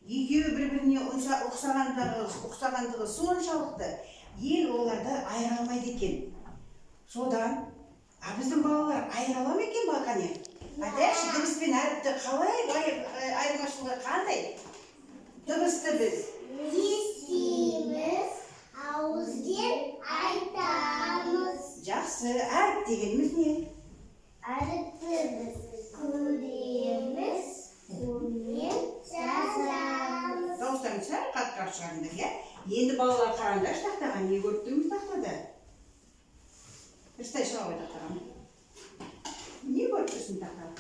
екеуі бір-біріне ұқсағандығы соншалықты ел оларды айыра алмайды екен. Содан, біздің балалар айыра ала ма екен бақане? Айтайықшы, дыбыс пен әріпті қалай айырмашылығы қандай? Дыбысты біз естиміз, ауызбен айтамыз. Жақсы, әріп дегеніміз не? Әріпті біз көреміз, қолмен жазамыз. Дауыстарыңыз қатқақ шығарыңдар, иә? Енді балалар қараңдаршы тақтаға, не көріп тұрмыз тақтада? Бірстай шыға ғой тақтаға. Не көріп тұрсың тақтаға?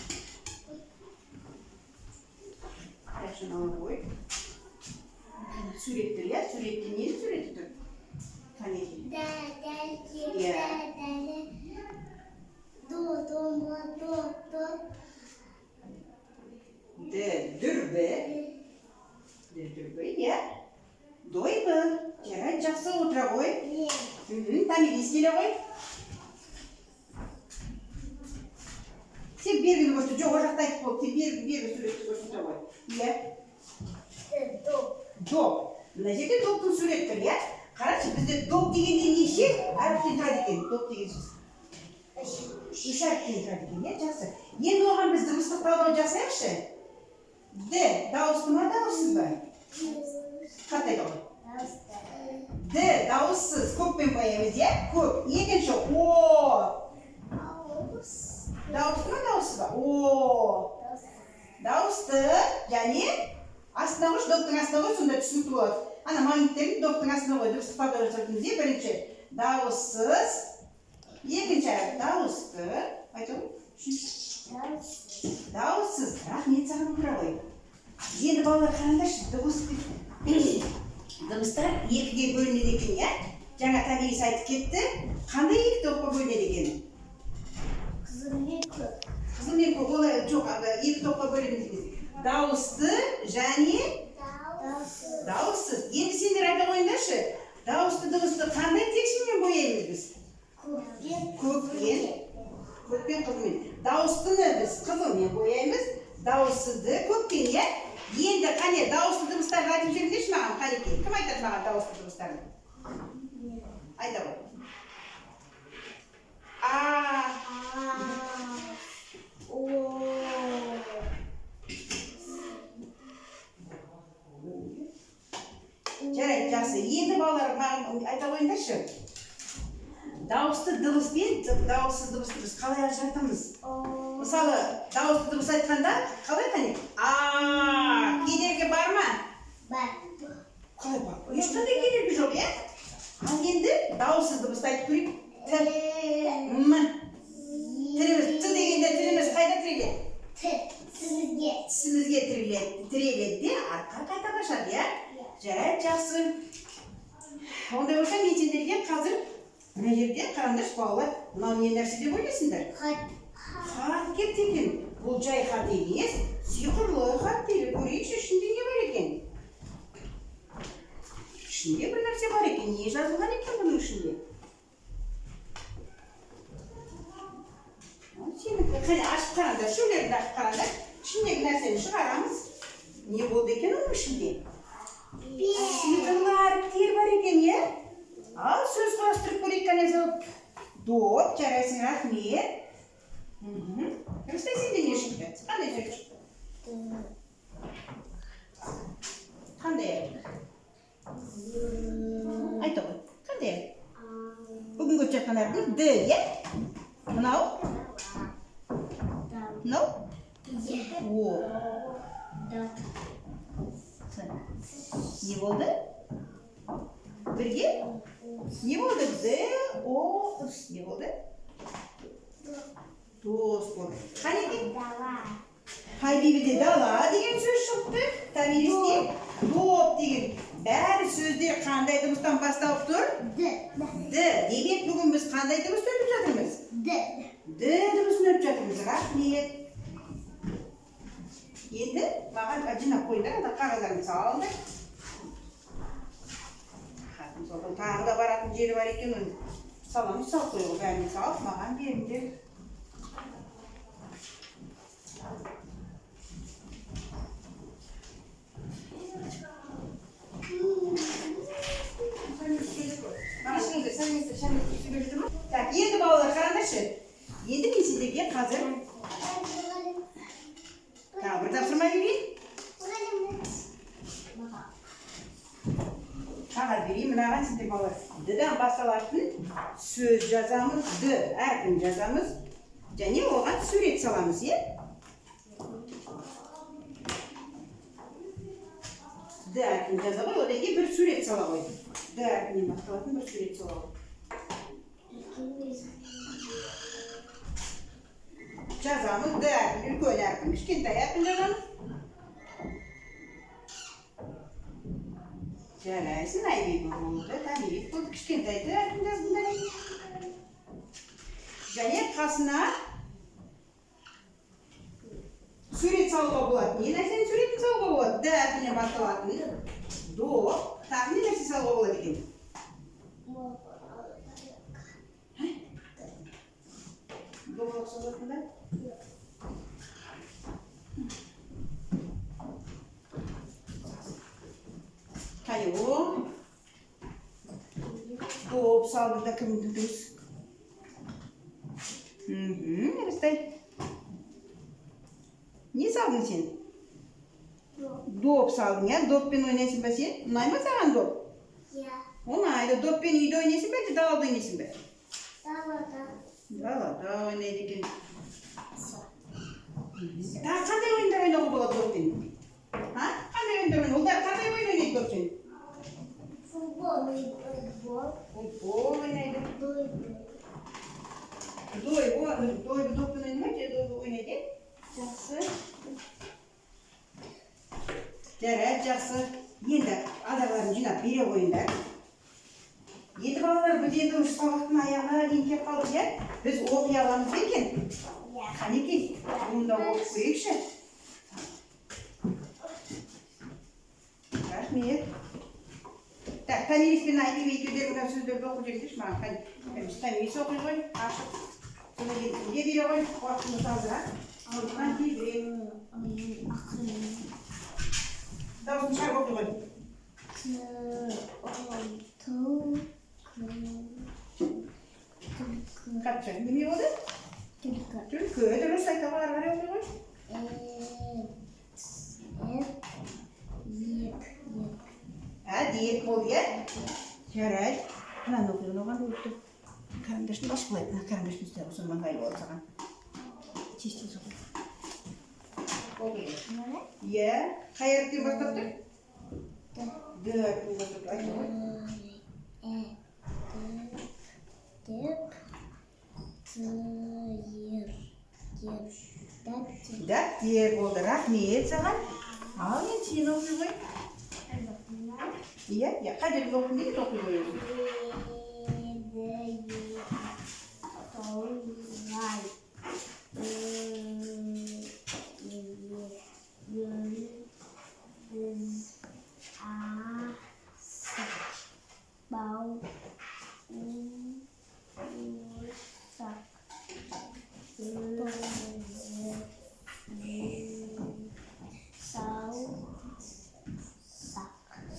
Қарашын ала қой. Суреттер, иә? Суретте не суреті тұр? Қанеки? Дүрбі. Дүрбі, иә? Дойбы. Жарайды, жақсы отыра ғой. Тамилис келе ғой. Сен бергіні көрсі, жоқ жақта айтып болып, сен бергі суретті көрсі ғой. Иә? Доп. Мына жерде доптың сурет тұр, иә? Қарашы, бізде доп дегенде неше әріптен тұрады екен? Доп деген сөз. Үш әріптен тұрады екен, иә? Жақсы. Енді оған біз дыбыстық талдау жасайықшы. Д. Дауысты ма, дауыссыз ба? Қандай дауыс? Д. Дауыссыз. Көппен боямыз, иә? Көп. Екінші О. Дауысты ма, дауыссыз ба? О. Дауысты, және астына қойшы, доптың астына қой, сонда түсінікті болады. Ана магниттерін доптың астына қой, дыбыстық талдау жасайтынымыз, иә? Бірінші дауыссыз. Екінші дауысты. Айту? Дауыссыз. Рахмет саған бұра ғой. Енді балалар қараңдаршы, дыбыстар екіге бөлінеді екен, иә? Жаңа Табиғи айтып кетті. Қандай екі топқа бөлінеді екен? Қызыл мен көк. Қызыл мен көк, олай жоқ, екі топқа бөлінеді екен. Дауысты және дауыссыз. Енді сендер айта қойыңдаршы, дауысты дыбысты қандай текшемен бояймыз біз? Көкпен, қызылмен. Дауыстыны біз қызылмен бояймыз, дауыссызды көкпен, иә? Енді қане дауысты дыбыстарды айтып жүріңдерші маған, Қанеке. Кім айтады маған дауысты дыбыстарды? Айта ғой. А. О. Жарайды, жақсы. Енді балалар маған айта қойыңдаршы. Дауысты дыбыспен дауыссыз дыбысты біз қалай ажыратамыз? Мысалы, дауысты дыбыс айтқанда қалай қане? Кедергі бар ма? Бар. Қалай бар? Ешқандай кедергі жоқ, иә? Ал енді дауыссыз дыбысты айтып көрейік. Тіліміз, т дегенде тіліміз қайда тіреледі? Тісімізге тіреледі де, артқа қайта қашады, иә? Жарайды, жақсы. Ондай болса, мен сендерге қазір мына жерде қараңдаршы балалар, мынау не нәрсе деп ойлайсыңдар? Хат кепті екен. Бұл жай хат емес, сиқырлы хат дейді. Көрейікші, ішінде не бар екен? Ішінде бір нәрсе бар екен. Не жазылған екен бұның ішінде? Қане ашып қараңдар, шөлерді ашып қараңдар. Ішіндегі нәрсені шығарамыз. Не болды екен оның ішінде? Сиқырлы әріптер бар екен, е? Ал сөз құрастырып көрейік, қане зауып. Доп, жарайсың, рахмет. Қырыстай сенде не шықты? Қандай сөз шықты? Қандай әріп? Айта ғой, қандай әріп? Бүгін көтіп жатқан әріпіміз Д, е? Мынау? Мынау? О. Не болды? Бірге? Не болды? Д, О, С. Не болды? Дос болды. Қанеке? Хайбибіде дала деген сөз шықты. Тамилисте доп деген. Бәрі сөздер қандай дыбыстан басталып тұр? Д. Демек бүгін біз қандай дыбысты өтіп жатырмыз? Д дыбысын өтіп жатырмыз. Рахмет. Енді маған жинап қойыңдар, қағаздарымды салыңдар. Тағы да баратын жері бар екен, саламыз салып қойғы, бәріне салып, маған беріңдер. Қағаз берейін, мынаған сіздер балалар. Д-дан басталатын сөз жазамыз, Д әрпін жазамыз, және оған сурет саламыз, е? Д әрпін жаза ғой, одан кейін бір сурет сала ғой. Д әрпінен басталатын бір сурет сала ғой. Жазамыз, Д әрпін, үлкен әрпін, кішкентай әрпін жазамыз. Жарайсың, айбегі болды, тәмелек болды, кішкентайды әрпін жаздыңдар. Және қасына сурет салуға болады. Не нәрсенің суретін салуға болады? Д әрпінен басталатын. До. Тағы не нәрсе салуға болады екен? До болып салатында? Қайы Доп салдыңда кімді дұрыс? Рыстай. Не салдың сен? Доп салдың, я? Доппен ойнайсың ба сен? Ұнай ма саған доп? Ұнайды. Доппен үйде ойнайсың ба, далада ойнайсың ба? Далада ойнайды екен. Қандай ойындар ойнауға болады доппен? Қандай ойындар ойнауға? Ұлдар қандай ойын ойнайды доппен? Футбол ойнайды. Дойбы доппен ойнамайды, дойбы ойнайды. Жақсы. Жарайды, жақсы. Енді адайларын жинап бере қойыңдар. Енді балалар, біз енді осы сабақтың аяғына дейін кеп қалдық, иә? Біз оқи аламыз ба екен? Қанекей, онда оқып көрейікші. Рахмет. Так, Томирис пен Айбек екеулер мына сөздерді оқып жіберіңдерші маған. Томирис оқи ғой, ашып. Содан кейін не бере ғой, уақытымыз алдырақ. Алдыған тезірек. Дауысын шығарып оқи ғой. Қатшы, неме болды? Түлкі, дұрыс айтуға ары оқи ғой. Әдет бол, е? Жарайды. Мынаны оқиғын оған өтті. Карандашын баш қылайды. Карандашын үстіне осыны маңғайлы болды саған. Честен соқыр. Оқиғы. Е? Қай әріптен бастап тұр? Д әріптен бастап тұр. Айтып ғой. Дәптер болды. Рахмет саған. Ал енді сен оқи ғой. Иә, қай жерде оқың дейді, оқи ғой өзің.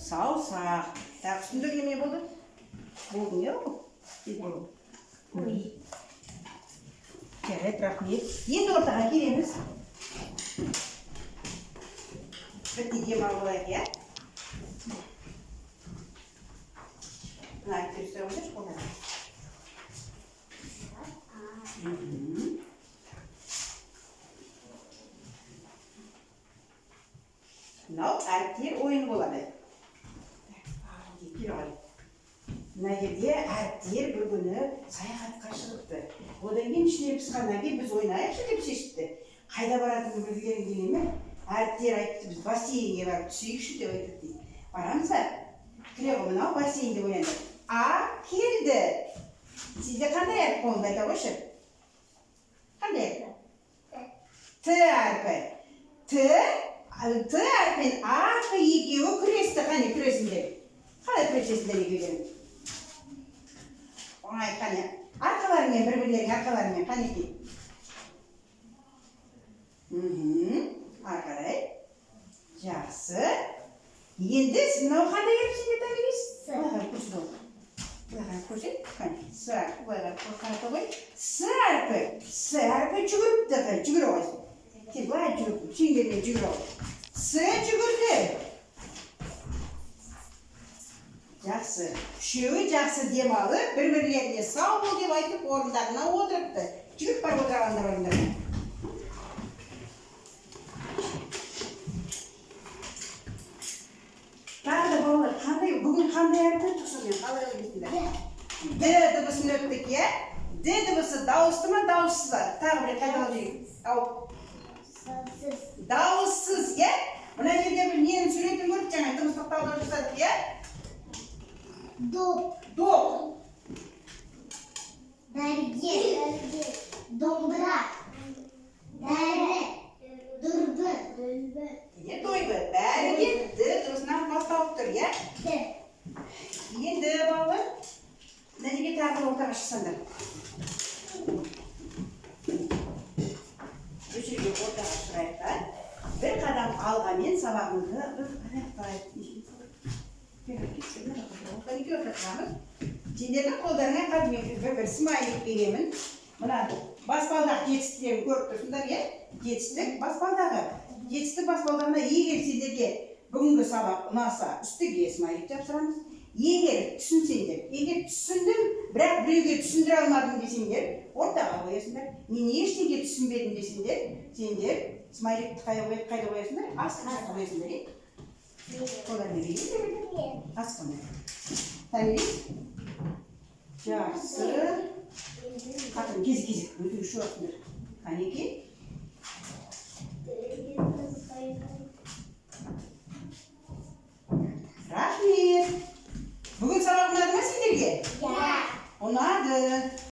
Саусақ. Так, үстінде неме болды? Болдың, е ол? Жарайды, рахмет. Енді ортаға келеміз. Бітті демалып алайық, е? Мына терістер ойнаш, қолдар. Мынау әріптер ойын болады. Мына жерде әріптер бір күні саяхатқа шығыпты. Одан кейін ішіне пысқаннан кейін біз ойнайықшы деп шешіпті. Қайда баратынын білгілерің келе ме? Әріптер айтты, біз бассейнге барып түсейікші деп айтты дейді. Барамыз ба? Кіре ғой, мынау бассейнде ойнайды. А келді. Сізде қандай әріп қолында айта қойшы? Қандай әріп? Т әрпі. Т әрпен А екеуі күресті. Қане күресіңдер? Қалай күресесіңдер екеулерің? Оңай, қане. Арқаларымен, бір-бірлерің арқаларымен, қанекей. Арқарай. Жақсы. Енді мынау қандай еріп сенде Томирис? Бұлайға көрсет ол. Бұлайға көрсет. Қане, С әрпі, бұлайға қарата қой. С әрпі жүгіріпті. Жүгір ғой. Сен бұлай жүгіріп, шеңбермен жүгір ғой. С жүгірді. Жақсы. Үшеуі жақсы дем алып, бір-бірлеріне сау бол деп айтып, орындарына отырыпты. Жүріп барып отырғандар орындарына. Тағы да балалар, бүгін қандай әріп өттік сонымен, қалай ойлайсыңдар? Д дыбысын өттік, иә? Д дыбысы дауысты ма, дауыссыз ба? Тағы бір қайталап жүрейік. Дауыссыз, иә? Мына жерде бір ненің суретін көріп жаңа дыбыстық талдау жасадық, иә? Доп. Доп. Дәрігер. Домбыра. Дәрі. Дүрбі. Не дойбы? Бәрі де Д дыбысынан басталып тұр, иә? Д. Енді балалар, мына жерге тағы бір ортаға шықсаңдар. Осы жерге ортаға шығайық. Bir qadam alğamen sabahımızda biz Сендердің қолдарыңа қазір бір смайлик беремін. Мына баспалдақ жетістіктерін көріп тұрсыңдар, иә? Жетістік баспалдағы. Жетістік баспалдағына егер сендерге бүгінгі сабақ ұнаса, үстіге смайлик жапсырамыз. Егер түсінсеңдер, егер түсіндім, бірақ біреуге түсіндіре алмадым десеңдер, ортаға қоясыңдар. Мен ештеңеге түсінбедім десеңдер, сендер смайликті қайда қоясыңдар? Астына қоясыңдар, е? Қолдарына берейін. Астына. Тәңірейін. Жақсы. Қатырын кезек-кезек өтіп үші уақытындар. Қанеке? Рахмет. Бүгін сабақ ұнады ма сендерге? Иә. Ұнады.